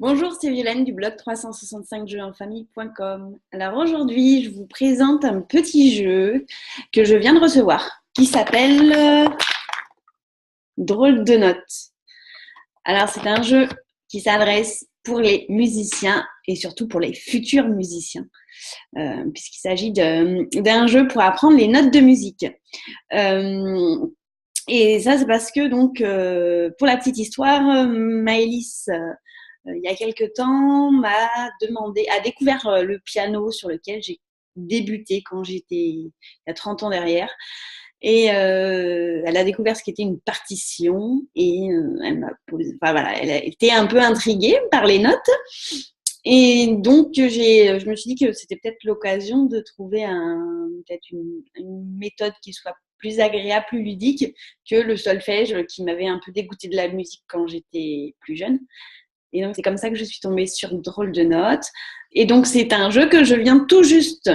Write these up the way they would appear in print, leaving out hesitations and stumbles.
Bonjour, c'est Violaine du blog 365jeuxenfamille.com. Alors aujourd'hui, je vous présente un petit jeu que je viens de recevoir qui s'appelle Drôle de notes. Alors c'est un jeu qui s'adresse pour les musiciens et surtout pour les futurs musiciens, puisqu'il s'agit d'un jeu pour apprendre les notes de musique. Et ça, c'est parce que, donc, pour la petite histoire, Maëlys, il y a quelque temps, a découvert le piano sur lequel j'ai débuté quand j'étais il y a 30 ans derrière. Et elle a découvert ce qu'était une partition et elle a été un peu intriguée par les notes. Et donc, je me suis dit que c'était peut-être l'occasion de trouver peut-être une méthode qui soit plus agréable, plus ludique que le solfège qui m'avait un peu dégoûté de la musique quand j'étais plus jeune. Et donc, c'est comme ça que je suis tombée sur Drôle de notes. Et donc, c'est un jeu que je viens tout juste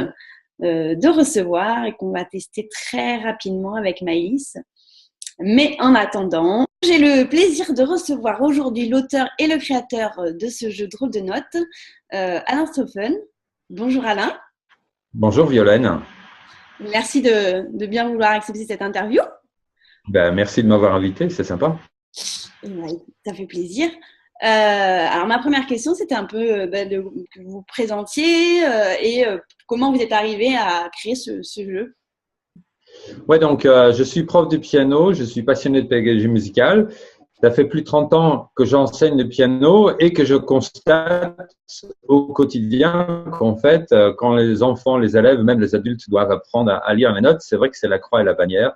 de recevoir et qu'on va tester très rapidement avec Maïs. Mais en attendant, j'ai le plaisir de recevoir aujourd'hui l'auteur et le créateur de ce jeu Drôle de notes, Alain Stoffen. Bonjour Alain. Bonjour Violaine. Merci de bien vouloir accepter cette interview. Merci de m'avoir invité, c'est sympa. Ouais, ça fait plaisir. Alors ma première question, c'était un peu que vous vous présentiez et comment vous êtes arrivé à créer ce jeu. Ouais, donc je suis prof de piano, je suis passionné de pédagogie musicale. Ça fait plus de 30 ans que j'enseigne le piano et que je constate au quotidien qu'en fait, quand les enfants, les élèves, même les adultes doivent apprendre à lire les notes, c'est vrai que c'est la croix et la bannière.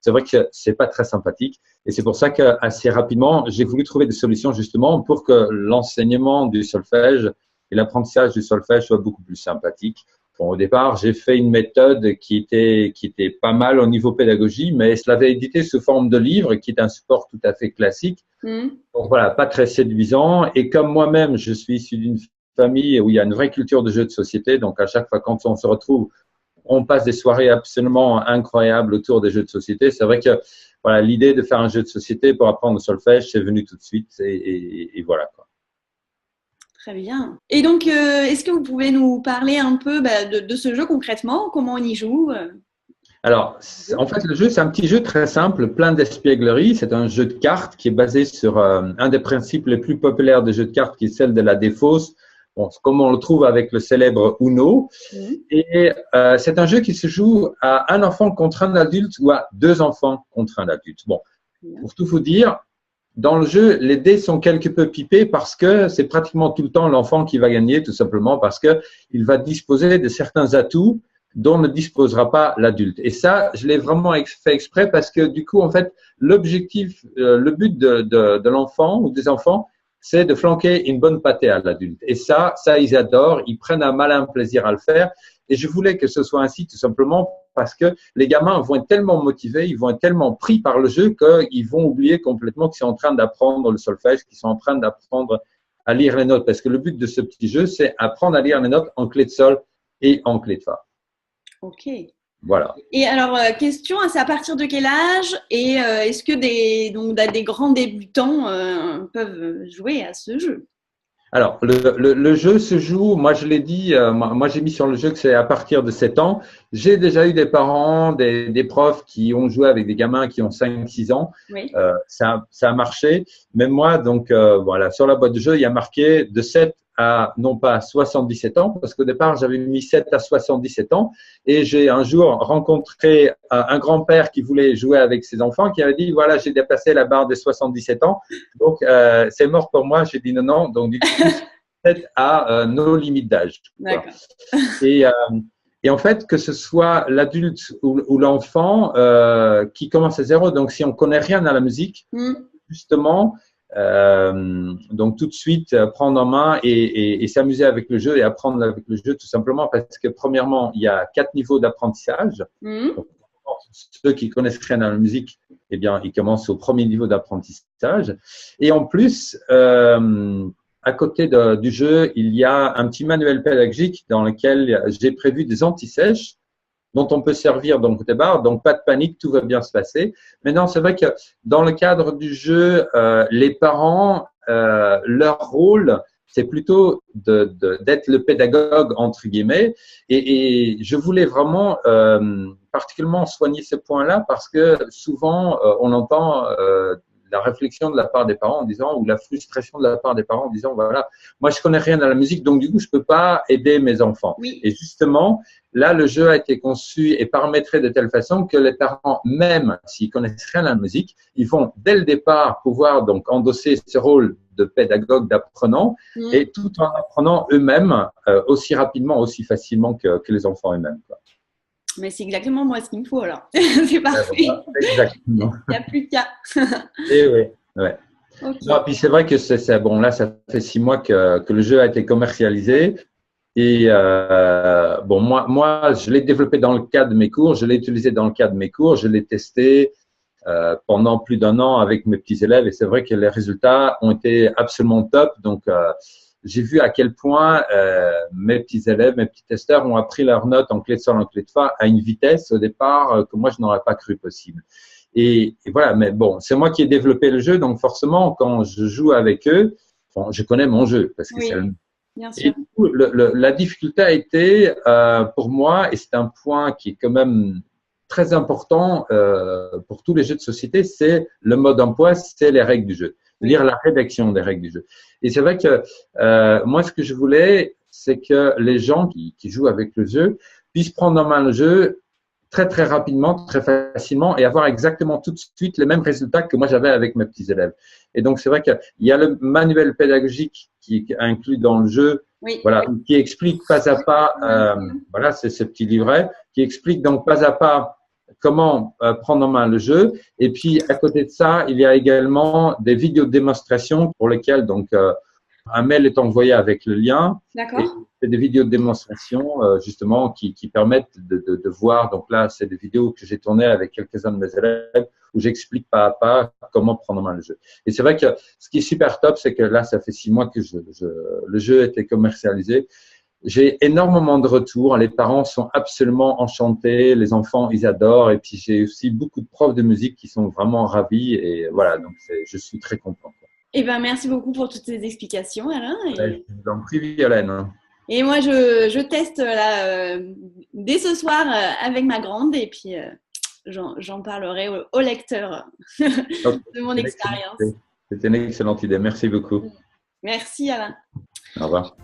C'est vrai que c'est pas très sympathique. Et c'est pour ça qu'assez rapidement, j'ai voulu trouver des solutions justement pour que l'enseignement du solfège et l'apprentissage du solfège soit beaucoup plus sympathique. Bon, au départ, j'ai fait une méthode qui était pas mal au niveau pédagogie, mais je l'avais édité sous forme de livre, qui est un support tout à fait classique. Donc voilà, pas très séduisant. Et comme moi-même, je suis issu d'une famille où il y a une vraie culture de jeu de société, donc à chaque fois quand on se retrouve, on passe des soirées absolument incroyables autour des jeux de société. C'est vrai que voilà, l'idée de faire un jeu de société pour apprendre le solfège, c'est venu tout de suite et voilà quoi. Très bien. Et donc, est-ce que vous pouvez nous parler un peu de ce jeu concrètement? Comment on y joue? Alors, en fait, le jeu, c'est un petit jeu très simple, plein d'espièglerie. C'est un jeu de cartes qui est basé sur un des principes les plus populaires des jeux de cartes, qui est celle de la défausse. Bon, comme on le trouve avec le célèbre Uno. Et c'est un jeu qui se joue à un enfant contre un adulte ou à deux enfants contre un adulte. Bon, pour tout vous dire, dans le jeu, les dés sont quelque peu pipés parce que c'est pratiquement tout le temps l'enfant qui va gagner, tout simplement parce qu'il va disposer de certains atouts dont ne disposera pas l'adulte. Et ça, je l'ai vraiment fait exprès parce que du coup, en fait, l'objectif, le but de l'enfant ou des enfants, c'est de flanquer une bonne pâtée à l'adulte. Et ça, ils adorent, ils prennent un malin plaisir à le faire. Et je voulais que ce soit ainsi tout simplement parce que les gamins vont être tellement motivés, ils vont être tellement pris par le jeu qu'ils vont oublier complètement qu'ils sont en train d'apprendre le solfège, qu'ils sont en train d'apprendre à lire les notes. Parce que le but de ce petit jeu, c'est apprendre à lire les notes en clé de sol et en clé de fa. Ok. Voilà. Et alors, question, c'est à partir de quel âge et est-ce que des grands débutants peuvent jouer à ce jeu? Alors, le jeu se joue, moi je l'ai dit, moi j'ai mis sur le jeu que c'est à partir de 7 ans. J'ai déjà eu des parents, des profs qui ont joué avec des gamins qui ont 5-6 ans. Oui. Ça a marché. Même moi, donc voilà, sur la boîte de jeu, il y a marqué de 7 à non pas 77 ans, parce qu'au départ j'avais mis 7 à 77 ans. Et j'ai un jour rencontré un grand-père qui voulait jouer avec ses enfants, qui avait dit, voilà, j'ai dépassé la barre des 77 ans. Donc, c'est mort pour moi. J'ai dit non, non. Donc, du coup, c'est à nos limites d'âge. D'accord. Et, et en fait, que ce soit l'adulte ou l'enfant qui commence à zéro, donc si on connaît rien à la musique, justement, donc tout de suite prendre en main et s'amuser avec le jeu et apprendre avec le jeu tout simplement parce que premièrement, il y a 4 niveaux d'apprentissage. Donc, ceux qui connaissent rien à la musique, eh bien, ils commencent au premier niveau d'apprentissage. Et en plus, à côté du jeu, il y a un petit manuel pédagogique dans lequel j'ai prévu des anti-sèches dont on peut servir donc au départ. Donc, pas de panique, tout va bien se passer. Maintenant, c'est vrai que dans le cadre du jeu, les parents, leur rôle, c'est plutôt d'être le pédagogue, entre guillemets. Et je voulais vraiment particulièrement soigner ce point-là parce que souvent, on entend la réflexion de la part des parents en disant, ou la frustration de la part des parents en disant, voilà, moi, je connais rien à la musique, donc du coup, je peux pas aider mes enfants. Oui. Et justement, là, le jeu a été conçu et paramétré de telle façon que les parents, même s'ils connaissent rien à la musique, ils vont dès le départ pouvoir donc endosser ce rôle de pédagogue, d'apprenant, et tout en apprenant eux-mêmes aussi rapidement, aussi facilement que les enfants eux-mêmes, quoi. Mais c'est exactement moi ce qu'il me faut alors. C'est parfait. Voilà, exactement. Il n'y a plus qu'à. Et oui, ouais. Okay. Non, puis c'est vrai que c'est bon. Là, ça fait 6 mois que le jeu a été commercialisé. Et bon, moi, je l'ai développé dans le cadre de mes cours. Je l'ai utilisé dans le cadre de mes cours. Je l'ai testé pendant plus d'1 an avec mes petits élèves. Et c'est vrai que les résultats ont été absolument top. Donc, j'ai vu à quel point mes petits élèves, mes petits testeurs ont appris leurs notes en clé de sol, en clé de fa à une vitesse au départ que moi, je n'aurais pas cru possible. Et voilà, mais bon, c'est moi qui ai développé le jeu, donc forcément, quand je joue avec eux, bon, je connais mon jeu parce que oui, c'est le... Bien sûr. Et du coup, la difficulté a été pour moi, et c'est un point qui est quand même très important pour tous les jeux de société, c'est le mode d'emploi, c'est les règles du jeu. Lire la rédaction des règles du jeu. Et c'est vrai que moi, ce que je voulais, c'est que les gens qui jouent avec le jeu puissent prendre en main le jeu très, très rapidement, très facilement et avoir exactement tout de suite les mêmes résultats que moi j'avais avec mes petits élèves. Et donc, c'est vrai qu'il y a le manuel pédagogique qui est inclus dans le jeu, oui. Voilà, qui explique pas à pas, voilà, c'est ce petit livret, qui explique donc pas à pas comment prendre en main le jeu. Et puis, à côté de ça, il y a également des vidéos de démonstration pour lesquelles donc un mail est envoyé avec le lien. D'accord. C'est des vidéos de démonstration justement qui permettent de voir. Donc là, c'est des vidéos que j'ai tournées avec quelques-uns de mes élèves où j'explique pas à pas comment prendre en main le jeu. Et c'est vrai que ce qui est super top, c'est que là, ça fait 6 mois que le jeu a été commercialisé. J'ai énormément de retours. Les parents sont absolument enchantés. Les enfants, ils adorent. Et puis, j'ai aussi beaucoup de profs de musique qui sont vraiment ravis. Et voilà, donc je suis très content. Eh ben, merci beaucoup pour toutes ces explications, Alain. Et... Ouais, je vous en prie, Violaine. Et moi, je teste là, dès ce soir avec ma grande et puis j'en parlerai au lecteur de mon expérience. C'était une excellente idée. Merci beaucoup. Merci, Alain. Au revoir.